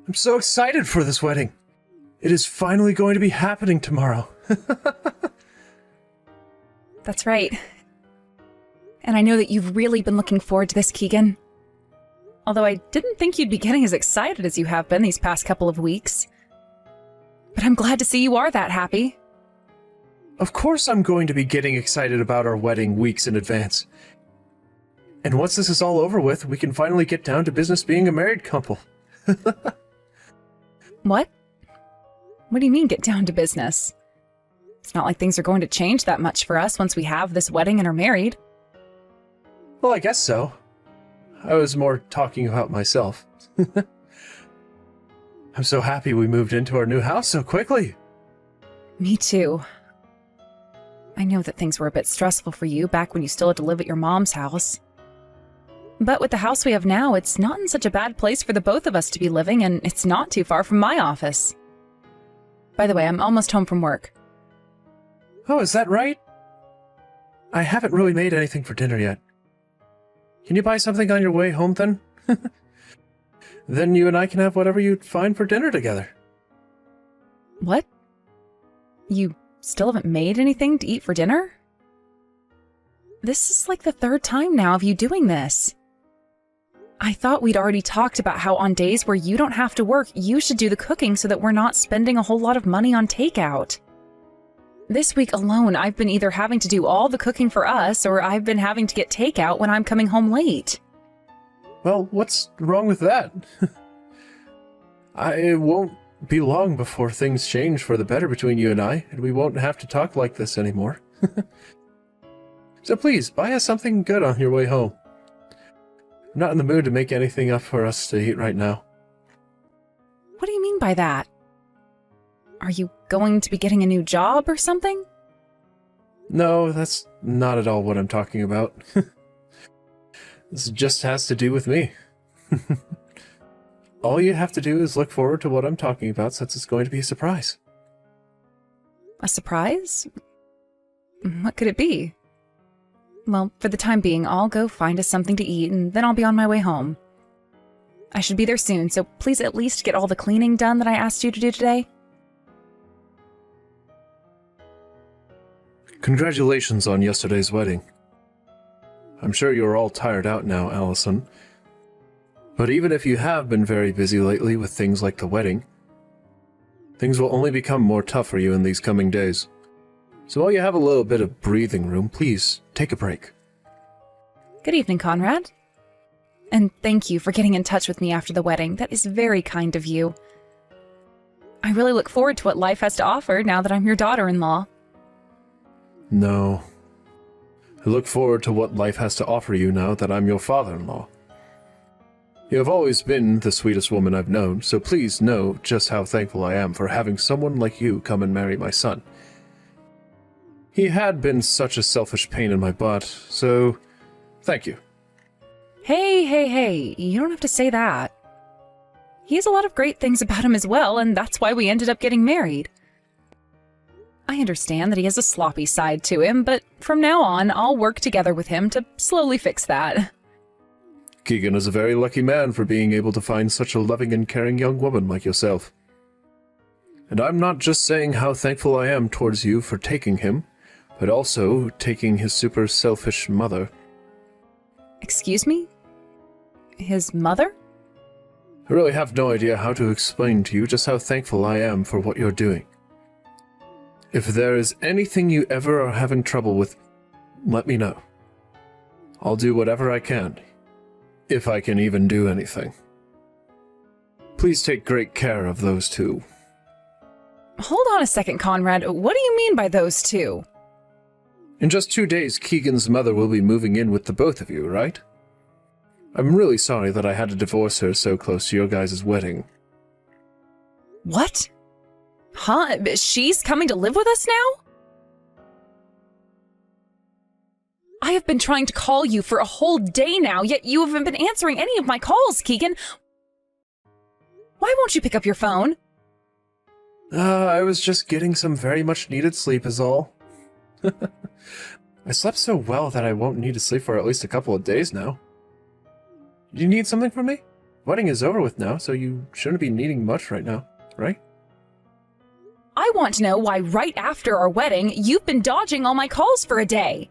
I'm so excited for this wedding. It is finally going to be happening tomorrow. That's right. And I know that you've really been looking forward to this, Keegan. Although I didn't think you'd be getting as excited as you have been these past couple of weeks. But I'm glad to see you are that happy. Of course I'm going to be getting excited about our wedding weeks in advance. And once this is all over with, we can finally get down to business being a married couple. What? What do you mean, get down to business? It's not like things are going to change that much for us once we have this wedding and are married. Well, I guess so. I was more talking about myself. I'm so happy we moved into our new house so quickly. Me too. I know that things were a bit stressful for you back when you still had to live at your mom's house. But with the house we have now, it's not in such a bad place for the both of us to be living, and it's not too far from my office. By the way, I'm almost home from work. Oh, is that right? I haven't really made anything for dinner yet. Can you buy something on your way home then? Then you and I can have whatever you find for dinner together. What? You still haven't made anything to eat for dinner? This is like the third time now of you doing this. I thought we'd already talked about how on days where you don't have to work, you should do the cooking so that we're not spending a whole lot of money on takeout. This week alone, I've been either having to do all the cooking for us, or I've been having to get takeout when I'm coming home late. Well, what's wrong with that? It won't be long before things change for the better between you and I, and we won't have to talk like this anymore. So please, buy us something good on your way home. I'm not in the mood to make anything up for us to eat right now. What do you mean by that? Are you going to be getting a new job or something? No, that's not at all what I'm talking about. This just has to do with me. All you have to do is look forward to what I'm talking about, since it's going to be a surprise. A surprise? What could it be? Well, for the time being, I'll go find us something to eat, and then I'll be on my way home. I should be there soon, so please at least get all the cleaning done that I asked you to do today. Congratulations on yesterday's wedding. I'm sure you're all tired out now, Allison. But even if you have been very busy lately with things like the wedding, things will only become more tough for you in these coming days. So while you have a little bit of breathing room, please take a break. Good evening, Conrad. And thank you for getting in touch with me after the wedding. That is very kind of you. I really look forward to what life has to offer now that I'm your daughter-in-law. No. I look forward to what life has to offer you now that I'm your father-in-law. You have always been the sweetest woman I've known, so please know just how thankful I am for having someone like you come and marry my son. He had been such a selfish pain in my butt, so thank you. Hey, you don't have to say that. He has a lot of great things about him as well, and that's why we ended up getting married. I understand that he has a sloppy side to him, but from now on, I'll work together with him to slowly fix that. Keegan is a very lucky man for being able to find such a loving and caring young woman like yourself. And I'm not just saying how thankful I am towards you for taking him, but also taking his super selfish mother. Excuse me? His mother? I really have no idea how to explain to you just how thankful I am for what you're doing. If there is anything you ever are having trouble with, let me know. I'll do whatever I can, if I can even do anything. Please take great care of those two. Hold on a second, Conrad. What do you mean by those two? In just 2 days, Keegan's mother will be moving in with the both of you, right? I'm really sorry that I had to divorce her so close to your guys' wedding. What? Huh? She's coming to live with us now? I have been trying to call you for a whole day now, yet you haven't been answering any of my calls, Keegan. Why won't you pick up your phone? I was just getting some very much needed sleep is all. I slept so well that I won't need to sleep for at least a couple of days now. Do you need something from me? Wedding is over with now, so you shouldn't be needing much right now, right? I want to know why right after our wedding, you've been dodging all my calls for a day.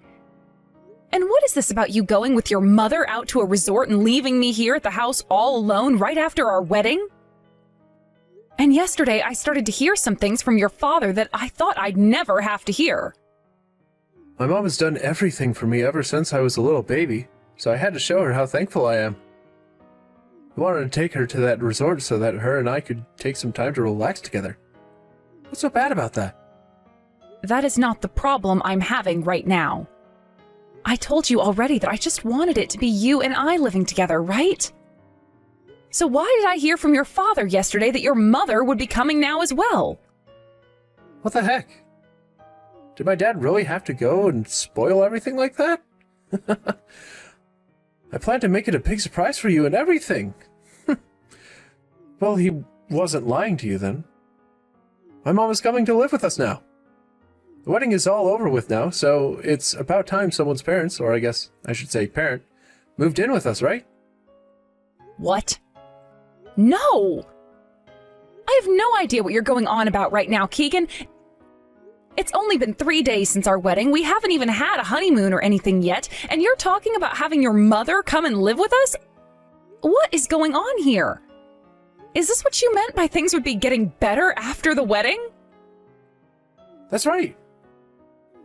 And what is this about you going with your mother out to a resort and leaving me here at the house all alone right after our wedding? And yesterday, I started to hear some things from your father that I thought I'd never have to hear. My mom has done everything for me ever since I was a little baby, so I had to show her how thankful I am. I wanted to take her to that resort so that her and I could take some time to relax together. What's so bad about that? That is not the problem I'm having right now. I told you already that I just wanted it to be you and I living together, right? So why did I hear from your father yesterday that your mother would be coming now as well? What the heck? Did my dad really have to go and spoil everything like that? I planned to make it a big surprise for you and everything. Well, he wasn't lying to you then. My mom is coming to live with us now. The wedding is all over with now, so it's about time someone's parents, or I guess I should say parent, moved in with us, right? What? No! I have no idea what you're going on about right now, Keegan. It's only been 3 days since our wedding. We haven't even had a honeymoon or anything yet, and you're talking about having your mother come and live with us? What is going on here? Is this what you meant by things would be getting better after the wedding? That's right.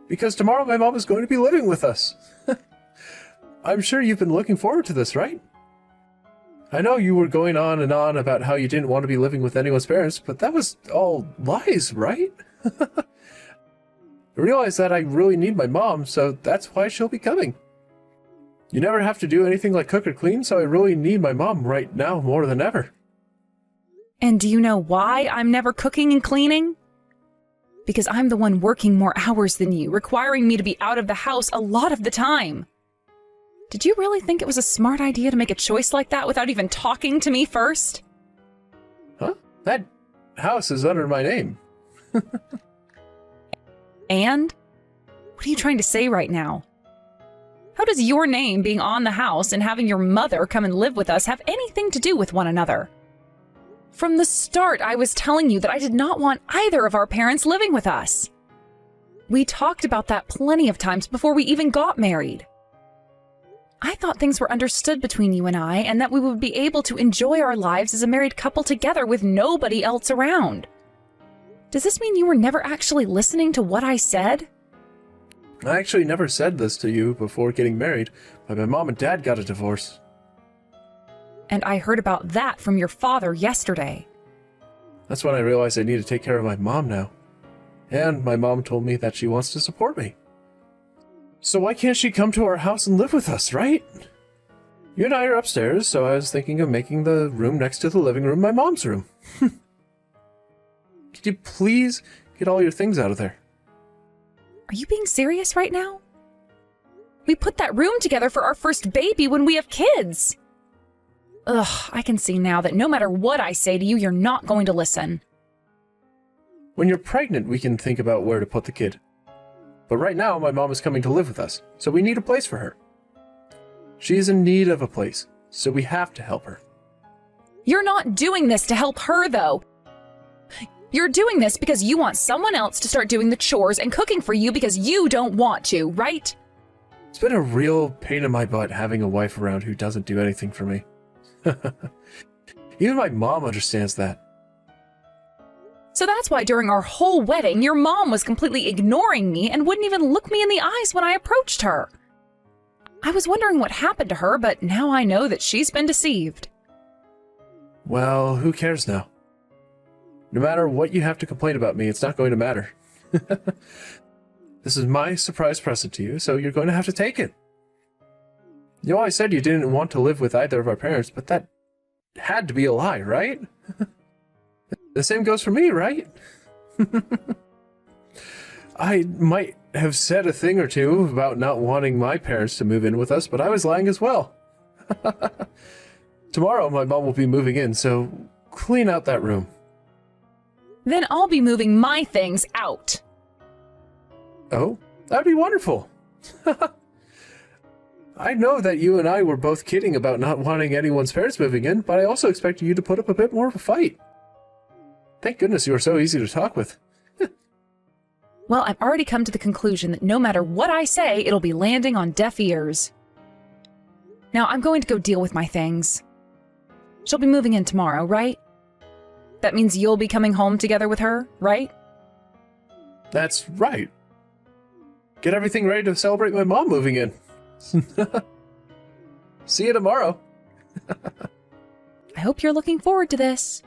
Because tomorrow my mom is going to be living with us. I'm sure you've been looking forward to this, right? I know you were going on and on about how you didn't want to be living with anyone's parents, but that was all lies, right? I realize that I really need my mom, so that's why she'll be coming. You never have to do anything like cook or clean, so I really need my mom right now more than ever. And do you know why I'm never cooking and cleaning? Because I'm the one working more hours than you, requiring me to be out of the house a lot of the time. Did you really think it was a smart idea to make a choice like that without even talking to me first? Huh? That house is under my name. And? What are you trying to say right now? How does your name being on the house and having your mother come and live with us have anything to do with one another? From the start, I was telling you that I did not want either of our parents living with us. We talked about that plenty of times before we even got married. I thought things were understood between you and I, and that we would be able to enjoy our lives as a married couple together with nobody else around. Does this mean you were never actually listening to what I said? I actually never said this to you before getting married, but my mom and dad got a divorce. And I heard about that from your father yesterday. That's when I realized I need to take care of my mom now. And my mom told me that she wants to support me. So why can't she come to our house and live with us, right? You and I are upstairs, so I was thinking of making the room next to the living room my mom's room. Could you please get all your things out of there? Are you being serious right now? We put that room together for our first baby when we have kids. Ugh, I can see now that no matter what I say to you, you're not going to listen. When you're pregnant, we can think about where to put the kid. But right now, my mom is coming to live with us, so we need a place for her. She is in need of a place, so we have to help her. You're not doing this to help her, though. You're doing this because you want someone else to start doing the chores and cooking for you because you don't want to, right? It's been a real pain in my butt having a wife around who doesn't do anything for me. Even my mom understands that. So that's why during our whole wedding, your mom was completely ignoring me and wouldn't even look me in the eyes when I approached her. I was wondering what happened to her, but now I know that she's been deceived. Well, who cares now? No matter what you have to complain about me, it's not going to matter. This is my surprise present to you, so you're going to have to take it. You know, I said you didn't want to live with either of our parents, but that had to be a lie, right? The same goes for me, right? I might have said a thing or two about not wanting my parents to move in with us, but I was lying as well. Tomorrow, my mom will be moving in, so clean out that room. Then I'll be moving my things out. Oh, that'd be wonderful. I know that you and I were both kidding about not wanting anyone's parents moving in, but I also expected you to put up a bit more of a fight. Thank goodness you were so easy to talk with. Well, I've already come to the conclusion that no matter what I say, it'll be landing on deaf ears. Now, I'm going to go deal with my things. She'll be moving in tomorrow, right? That means you'll be coming home together with her, right? That's right. Get everything ready to celebrate my mom moving in. See you tomorrow. I hope you're looking forward to this.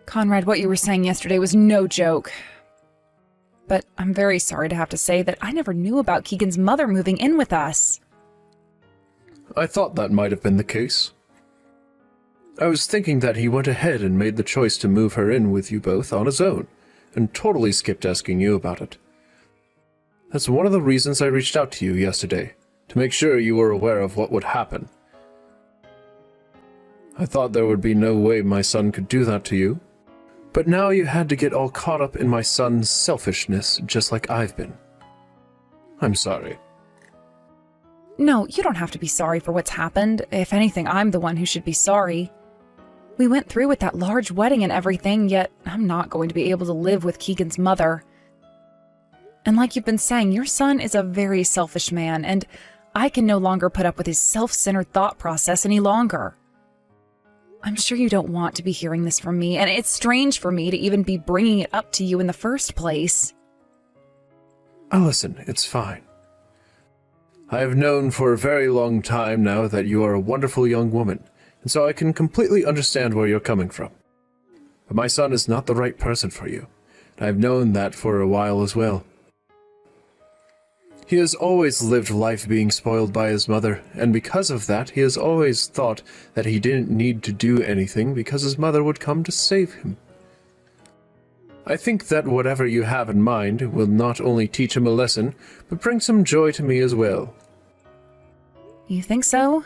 Conrad, what you were saying yesterday was no joke. But I'm very sorry to have to say that I never knew about Keegan's mother moving in with us. I thought that might have been the case. I was thinking that he went ahead and made the choice to move her in with you both on his own, and totally skipped asking you about it. That's one of the reasons I reached out to you yesterday, to make sure you were aware of what would happen. I thought there would be no way my son could do that to you, but now you had to get all caught up in my son's selfishness just like I've been. I'm sorry. No, you don't have to be sorry for what's happened. If anything, I'm the one who should be sorry. We went through with that large wedding and everything, yet I'm not going to be able to live with Keegan's mother. And like you've been saying, your son is a very selfish man, and I can no longer put up with his self-centered thought process any longer. I'm sure you don't want to be hearing this from me, and it's strange for me to even be bringing it up to you in the first place. Oh, listen, it's fine. I have known for a very long time now that you are a wonderful young woman, and so I can completely understand where you're coming from. But my son is not the right person for you, and I've known that for a while as well. He has always lived life being spoiled by his mother, and because of that, he has always thought that he didn't need to do anything because his mother would come to save him. I think that whatever you have in mind will not only teach him a lesson, but bring some joy to me as well. You think so?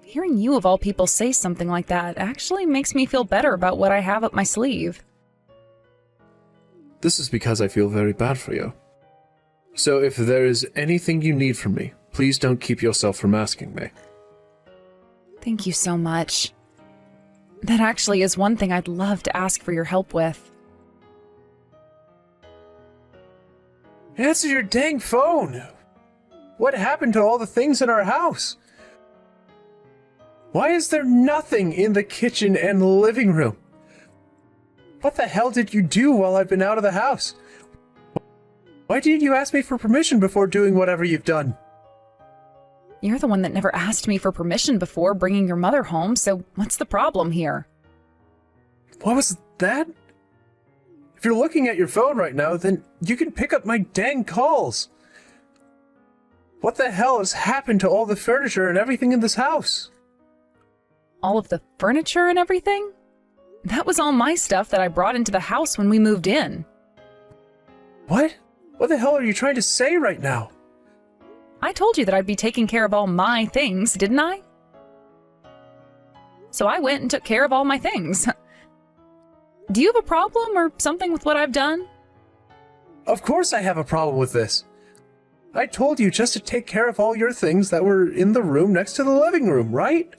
Hearing you of all people say something like that actually makes me feel better about what I have up my sleeve. This is because I feel very bad for you. So if there is anything you need from me, please don't keep yourself from asking me. Thank you so much. That actually is one thing I'd love to ask for your help with. Answer your dang phone! What happened to all the things in our house? Why is there nothing in the kitchen and the living room? What the hell did you do while I've been out of the house? Why didn't you ask me for permission before doing whatever you've done? You're the one that never asked me for permission before bringing your mother home, so what's the problem here? What was that? If you're looking at your phone right now, then you can pick up my dang calls. What the hell has happened to all the furniture and everything in this house? All of the furniture and everything? That was all my stuff that I brought into the house when we moved in. What? What the hell are you trying to say right now? I told you that I'd be taking care of all my things, didn't I? So I went and took care of all my things. Do you have a problem or something with what I've done? Of course I have a problem with this. I told you just to take care of all your things that were in the room next to the living room, right?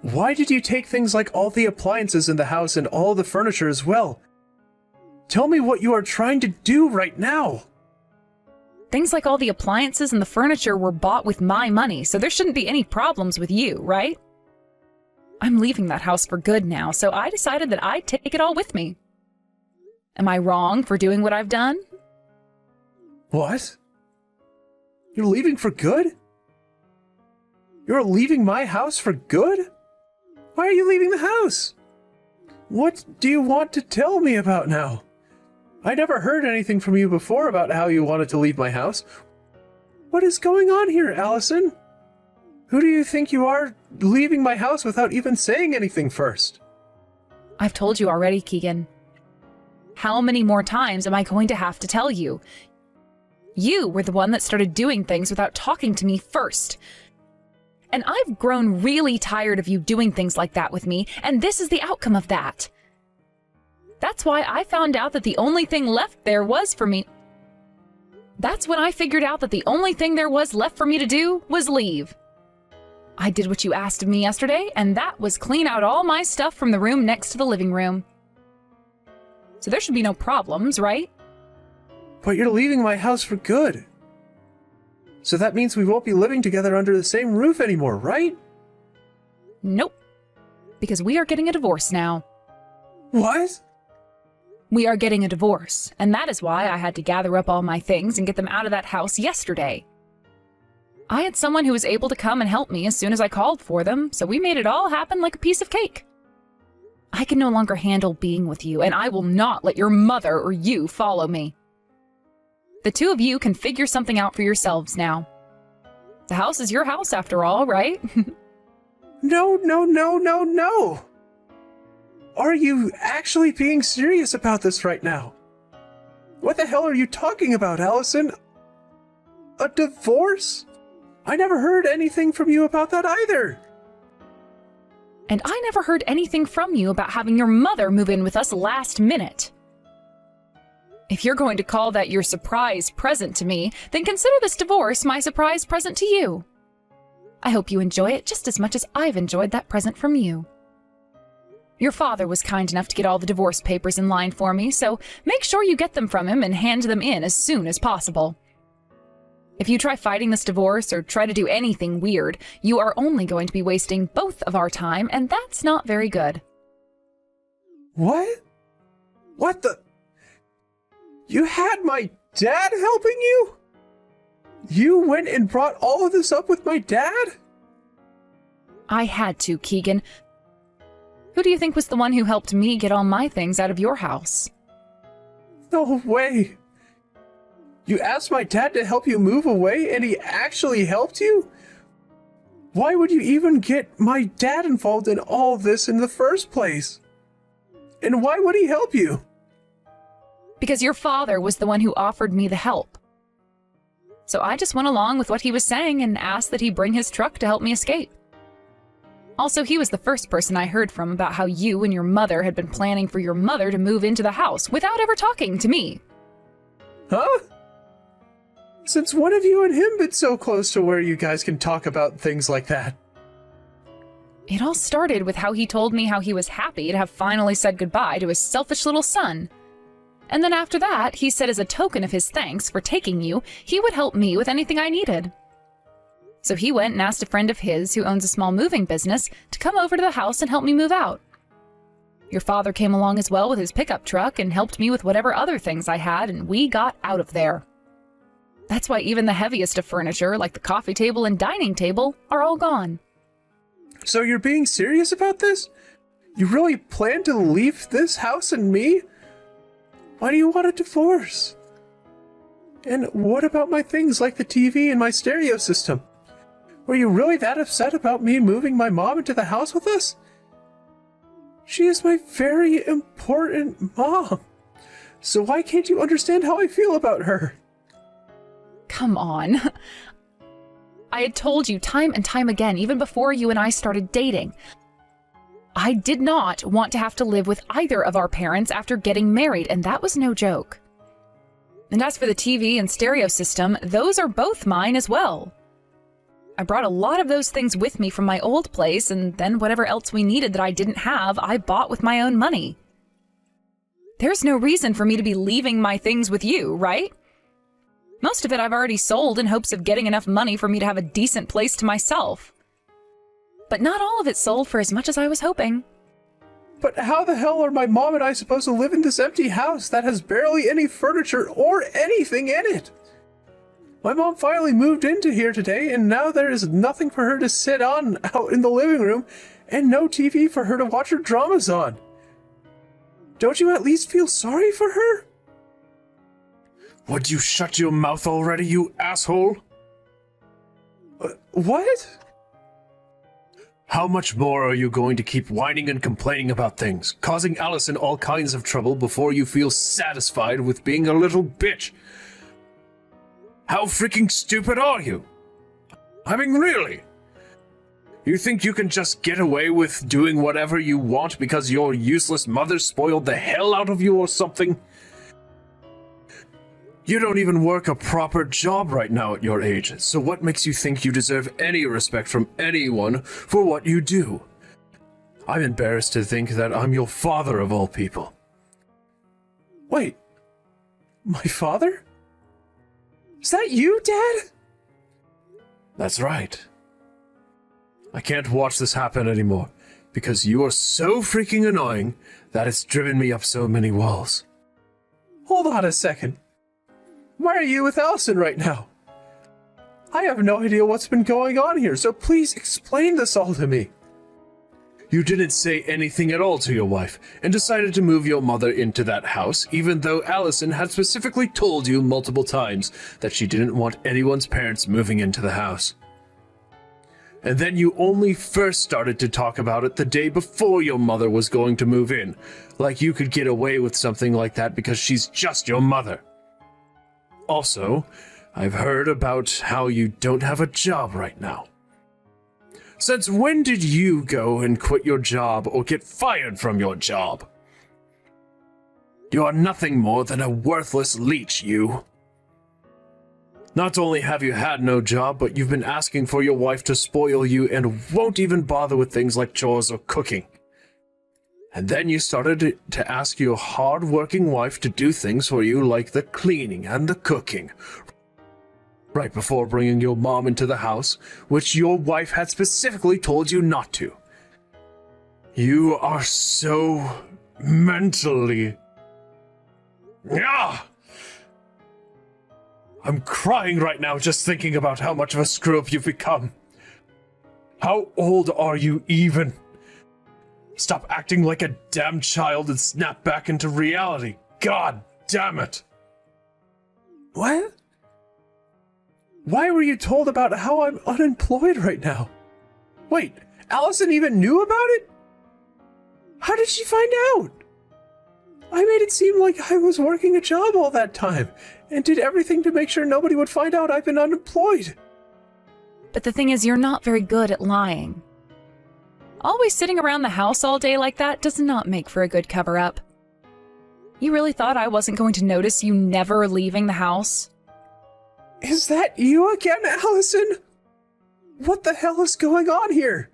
Why did you take things like all the appliances in the house and all the furniture as well? Tell me what you are trying to do right now. Things like all the appliances and the furniture were bought with my money, so there shouldn't be any problems with you, right? I'm leaving that house for good now, so I decided that I'd take it all with me. Am I wrong for doing what I've done? What? You're leaving for good? You're leaving my house for good? Why are you leaving the house? What do you want to tell me about now? I never heard anything from you before about how you wanted to leave my house. What is going on here, Allison? Who do you think you are, leaving my house without even saying anything first? I've told you already, Keegan. How many more times am I going to have to tell you? You were the one that started doing things without talking to me first. And I've grown really tired of you doing things like that with me, and this is the outcome of that. That's why I found out that the only thing left there was for me. That's when I figured out that the only thing there was left for me to do was leave. I did what you asked of me yesterday, and that was clean out all my stuff from the room next to the living room. So there should be no problems, right? But you're leaving my house for good. So that means we won't be living together under the same roof anymore, right? Nope. Because we are getting a divorce now. What? We are getting a divorce, and that is why I had to gather up all my things and get them out of that house yesterday. I had someone who was able to come and help me as soon as I called for them, so we made it all happen like a piece of cake. I can no longer handle being with you, and I will not let your mother or you follow me. The two of you can figure something out for yourselves now. The house is your house after all, right? No. Are you actually being serious about this right now? What the hell are you talking about, Allison? A divorce? I never heard anything from you about that either. And I never heard anything from you about having your mother move in with us last minute. If you're going to call that your surprise present to me, then consider this divorce my surprise present to you. I hope you enjoy it just as much as I've enjoyed that present from you. Your father was kind enough to get all the divorce papers in line for me, so make sure you get them from him and hand them in as soon as possible. If you try fighting this divorce or try to do anything weird, you are only going to be wasting both of our time, and that's not very good. What? What the? You had my dad helping you? You went and brought all of this up with my dad? I had to, Keegan. Who do you think was the one who helped me get all my things out of your house? No way. You asked my dad to help you move away, and he actually helped you? Why would you even get my dad involved in all this in the first place? And why would he help you? Because your father was the one who offered me the help. So I just went along with what he was saying and asked that he bring his truck to help me escape. Also, he was the first person I heard from about how you and your mother had been planning for your mother to move into the house without ever talking to me. Huh? Since when have you and him been so close to where you guys can talk about things like that? It all started with how he told me how he was happy to have finally said goodbye to his selfish little son. And then after that, he said as a token of his thanks for taking you, he would help me with anything I needed. So he went and asked a friend of his who owns a small moving business to come over to the house and help me move out. Your father came along as well with his pickup truck and helped me with whatever other things I had, and we got out of there. That's why even the heaviest of furniture, like the coffee table and dining table, are all gone. So you're being serious about this? You really plan to leave this house and me? Why do you want a divorce? And what about my things like the TV and my stereo system? Were you really that upset about me moving my mom into the house with us? She is my very important mom. So why can't you understand how I feel about her? Come on. I had told you time and time again, even before you and I started dating. I did not want to have to live with either of our parents after getting married, and that was no joke. And as for the TV and stereo system, those are both mine as well. I brought a lot of those things with me from my old place, and then whatever else we needed that I didn't have, I bought with my own money. There's no reason for me to be leaving my things with you, right? Most of it I've already sold in hopes of getting enough money for me to have a decent place to myself. But not all of it sold for as much as I was hoping. But how the hell are my mom and I supposed to live in this empty house that has barely any furniture or anything in it? My mom finally moved into here today, and now there is nothing for her to sit on out in the living room, and no TV for her to watch her dramas on. Don't you at least feel sorry for her? Would you shut your mouth already, you asshole? What? How much more are you going to keep whining and complaining about things, causing Allison all kinds of trouble before you feel satisfied with being a little bitch? How freaking stupid are you? I mean, really? You think you can just get away with doing whatever you want because your useless mother spoiled the hell out of you or something? You don't even work a proper job right now at your age, so what makes you think you deserve any respect from anyone for what you do? I'm embarrassed to think that I'm your father of all people. Wait, my father? Is that you, Dad? That's right. I can't watch this happen anymore, because you are so freaking annoying that it's driven me up so many walls. Hold on a second. Why are you with Allison right now? I have no idea what's been going on here, so please explain this all to me. You didn't say anything at all to your wife, and decided to move your mother into that house, even though Allison had specifically told you multiple times that she didn't want anyone's parents moving into the house. And then you only first started to talk about it the day before your mother was going to move in, like you could get away with something like that because she's just your mother. Also, I've heard about how you don't have a job right now. Since when did you go and quit your job or get fired from your job? You are nothing more than a worthless leech, you. Not only have you had no job, but you've been asking for your wife to spoil you and won't even bother with things like chores or cooking. And then you started to ask your hard-working wife to do things for you like the cleaning and the cooking, right before bringing your mom into the house, which your wife had specifically told you not to. You are so mentally... Ah! I'm crying right now just thinking about how much of a screw-up you've become. How old are you even? Stop acting like a damn child and snap back into reality. God damn it. What? Why were you told about how I'm unemployed right now? Wait, Allison even knew about it? How did she find out? I made it seem like I was working a job all that time and did everything to make sure nobody would find out I've been unemployed. But the thing is, you're not very good at lying. Always sitting around the house all day like that does not make for a good cover-up. You really thought I wasn't going to notice you never leaving the house? Is that you again, Allison? What the hell is going on here?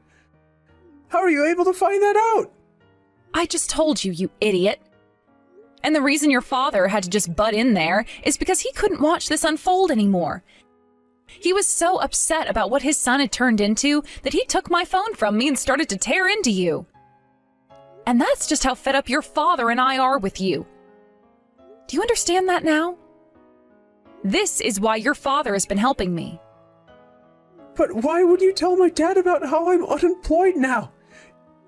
How are you able to find that out? I just told you, you idiot. And the reason your father had to just butt in there is because he couldn't watch this unfold anymore. He was so upset about what his son had turned into that he took my phone from me and started to tear into you. And that's just how fed up your father and I are with you. Do you understand that now? This is why your father has been helping me. But why would you tell my dad about how I'm unemployed now?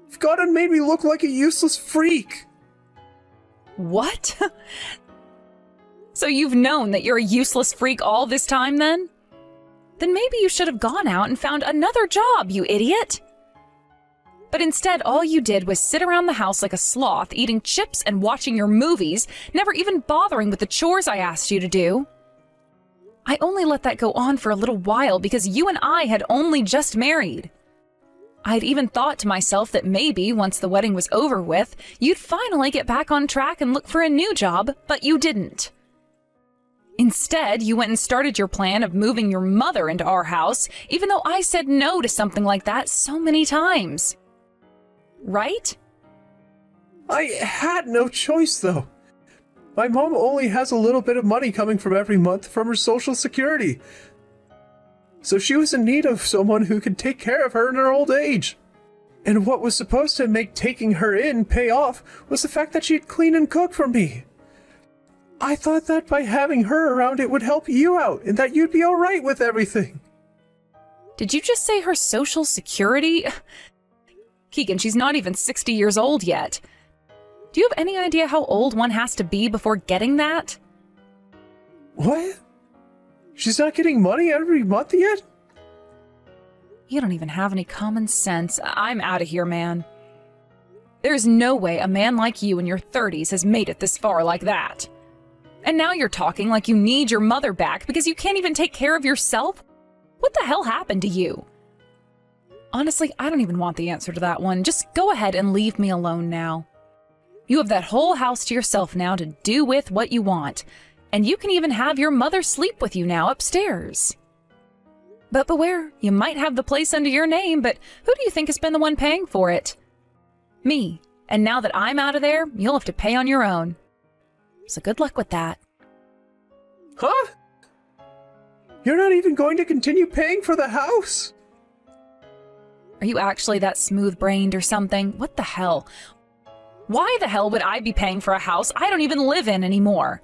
You've got and made me look like a useless freak. What? So you've known that you're a useless freak all this time then? Then maybe you should have gone out and found another job, you idiot. But instead, all you did was sit around the house like a sloth, eating chips and watching your movies, never even bothering with the chores I asked you to do. I only let that go on for a little while because you and I had only just married. I'd even thought to myself that maybe, once the wedding was over with, you'd finally get back on track and look for a new job, but you didn't. Instead, you went and started your plan of moving your mother into our house, even though I said no to something like that so many times. Right? I had no choice, though. My mom only has a little bit of money coming from every month from her Social Security. So she was in need of someone who could take care of her in her old age. And what was supposed to make taking her in pay off was the fact that she'd clean and cook for me. I thought that by having her around it would help you out and that you'd be alright with everything. Did you just say her Social Security? Keegan, she's not even 60 years old yet. Do you have any idea how old one has to be before getting that? What? She's not getting money every month yet? You don't even have any common sense. I'm out of here, man. There's no way a man like you in your 30s has made it this far like that. And now you're talking like you need your mother back because you can't even take care of yourself? What the hell happened to you? Honestly, I don't even want the answer to that one. Just go ahead and leave me alone now. You have that whole house to yourself now to do with what you want. And you can even have your mother sleep with you now upstairs. But beware, you might have the place under your name, but who do you think has been the one paying for it? Me. And now that I'm out of there, you'll have to pay on your own. So good luck with that. Huh? You're not even going to continue paying for the house? Are you actually that smooth-brained or something? What the hell? Why the hell would I be paying for a house I don't even live in anymore?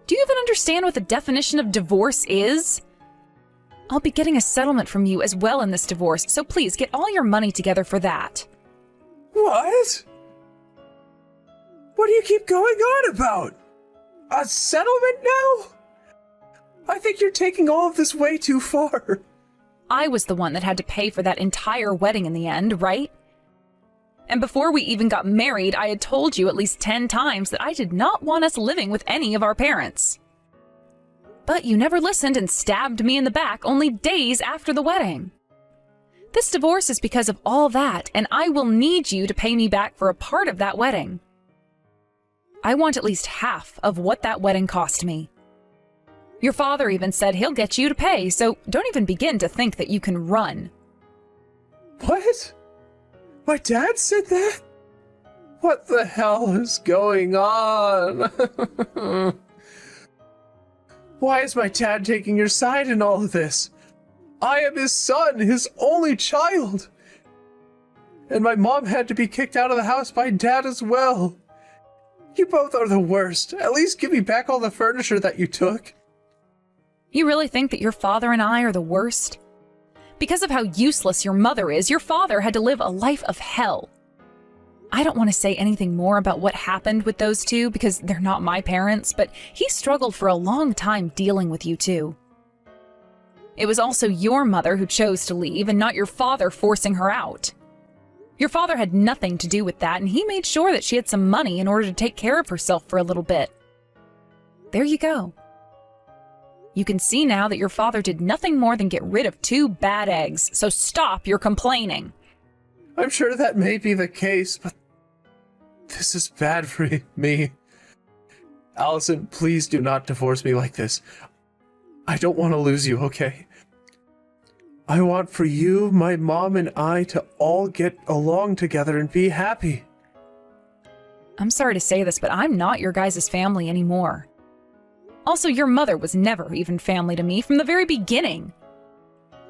Do you even understand what the definition of divorce is? I'll be getting a settlement from you as well in this divorce, so please get all your money together for that. What? What do you keep going on about? A settlement now? I think you're taking all of this way too far. I was the one that had to pay for that entire wedding in the end, right? And before we even got married, I had told you at least 10 times that I did not want us living with any of our parents. But you never listened and stabbed me in the back only days after the wedding. This divorce is because of all that, and I will need you to pay me back for a part of that wedding. I want at least half of what that wedding cost me. Your father even said he'll get you to pay, so don't even begin to think that you can run. What? My dad said that? What the hell is going on? Why is my dad taking your side in all of this? I am his son, his only child. And my mom had to be kicked out of the house by dad as well. You both are the worst. At least give me back all the furniture that you took. You really think that your father and I are the worst? Because of how useless your mother is, your father had to live a life of hell. I don't want to say anything more about what happened with those two because they're not my parents, but he struggled for a long time dealing with you two. It was also your mother who chose to leave and not your father forcing her out. Your father had nothing to do with that, and he made sure that she had some money in order to take care of herself for a little bit. There you go. You can see now that your father did nothing more than get rid of 2 bad eggs, so stop your complaining. I'm sure that may be the case, but this is bad for me. Allison, please do not divorce me like this. I don't want to lose you, okay? I want for you, my mom, and I to all get along together and be happy. I'm sorry to say this, but I'm not your guys' family anymore. Also, your mother was never even family to me from the very beginning.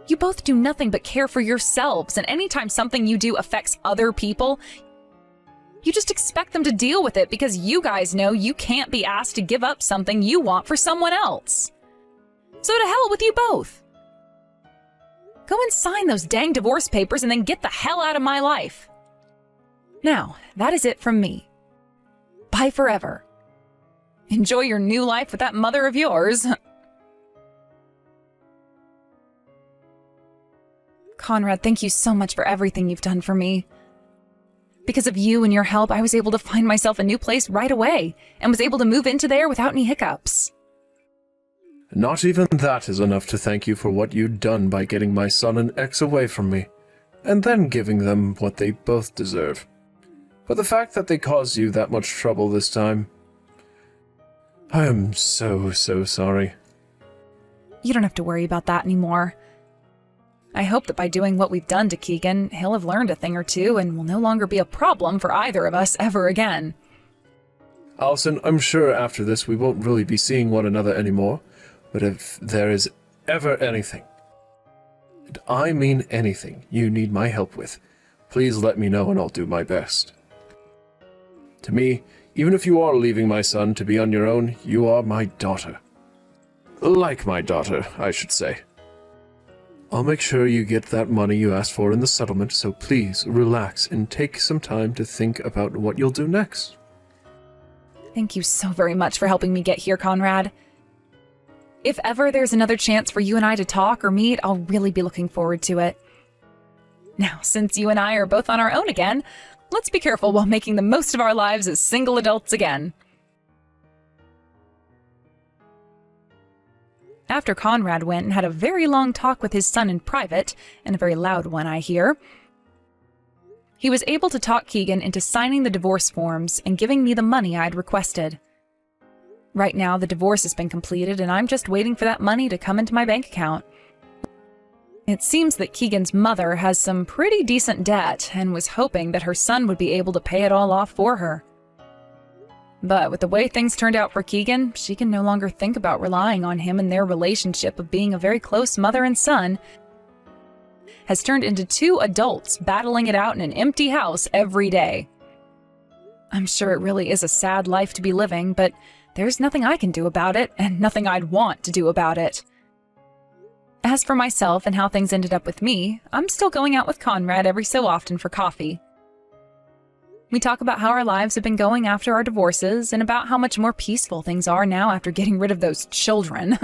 You both do nothing but care for yourselves, and anytime something you do affects other people, you just expect them to deal with it because you guys know you can't be asked to give up something you want for someone else. So to hell with you both. Go and sign those dang divorce papers and then get the hell out of my life. Now, that is it from me. Bye forever. Enjoy your new life with that mother of yours. Conrad, thank you so much for everything you've done for me. Because of you and your help, I was able to find myself a new place right away and was able to move into there without any hiccups. Not even that is enough to thank you for what you'd done by getting my son and ex away from me, and then giving them what they both deserve. But the fact that they caused you that much trouble this time, I am so sorry. You don't have to worry about that anymore. I hope that by doing what we've done to Keegan, he'll have learned a thing or two and will no longer be a problem for either of us ever again. Allison, I'm sure after this we won't really be seeing one another anymore, but if there is ever anything, and I mean anything, you need my help with, please let me know and I'll do my best. To me, even if you are leaving my son to be on your own, you are my daughter. Like my daughter, I should say. I'll make sure you get that money you asked for in the settlement, so please relax and take some time to think about what you'll do next. Thank you so very much for helping me get here, Conrad. If ever there's another chance for you and I to talk or meet, I'll really be looking forward to it. Now, since you and I are both on our own again, let's be careful while making the most of our lives as single adults again. After Conrad went and had a very long talk with his son in private, and a very loud one, I hear, he was able to talk Keegan into signing the divorce forms and giving me the money I'd requested. Right now, the divorce has been completed, and I'm just waiting for that money to come into my bank account. It seems that Keegan's mother has some pretty decent debt and was hoping that her son would be able to pay it all off for her. But with the way things turned out for Keegan, she can no longer think about relying on him, and their relationship of being a very close mother and son has turned into two adults battling it out in an empty house every day. I'm sure it really is a sad life to be living, but there's nothing I can do about it, and nothing I'd want to do about it. As for myself and how things ended up with me, I'm still going out with Conrad every so often for coffee. We talk about how our lives have been going after our divorces, and about how much more peaceful things are now after getting rid of those children.